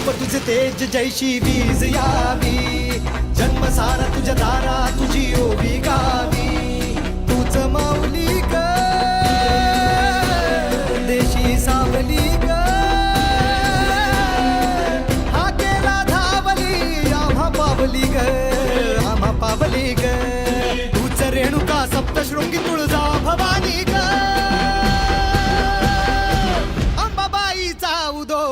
रूप तुझे तेज जैशी वीज यावी, जन्म सारा तुझ्या दारा तुझी ओवी गावी. तूच माऊली ग देशी सावली ग, हा केला धावली आम्हा पावली ग, आम्हा पावली ग. तूच रेणुका सप्तशृंगी तुळजा भवानी ग, अंबाबाईचा उदो